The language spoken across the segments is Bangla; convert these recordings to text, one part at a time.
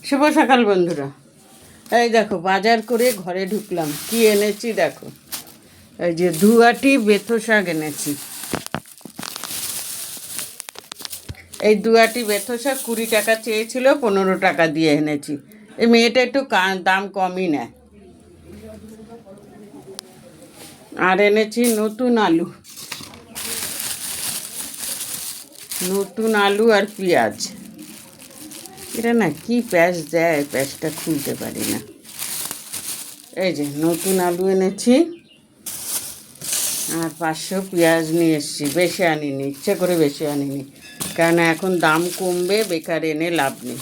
শুভ সকাল বন্ধুরা। এই দেখো বাজার করে ঘরে ঢুকলাম, কি এনেছি দেখো। এই যে দুয়াটি বেথো শাক এনেছি। এই দুয়াটি বেথো শাক 20 টাকা চেয়েছিল, 15 টাকা দিয়ে এনেছি। এই মেয়েটা একটু দাম কমই নেয়। আর এনেছি নতুন আলু, আর পেঁয়াজ। এটা না কি প্যাঁচ দেয়, প্যাঁচটা খুলতে পারি না। এই যে নতুন আলু এনেছি, আর 500 পেঁয়াজ নিয়ে এসেছি। বেশি আনিনি, ইচ্ছে করে বেশি আনিনি, কারণ এখন দাম কমবে, বেকার এনে লাভ নেই।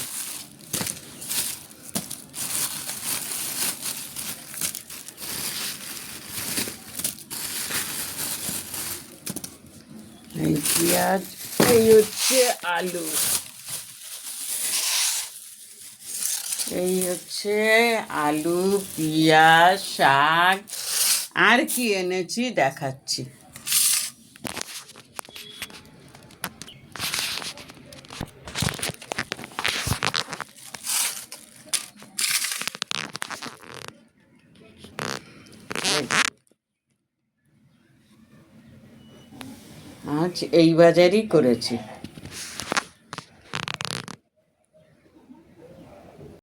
এই পেঁয়াজ, এই হচ্ছে আলু, এই হচ্ছে আলু, পেঁয়াজ, শাক। আর কি এনেছি দেখাচ্ছি। আজ এই বাজারই করেছি।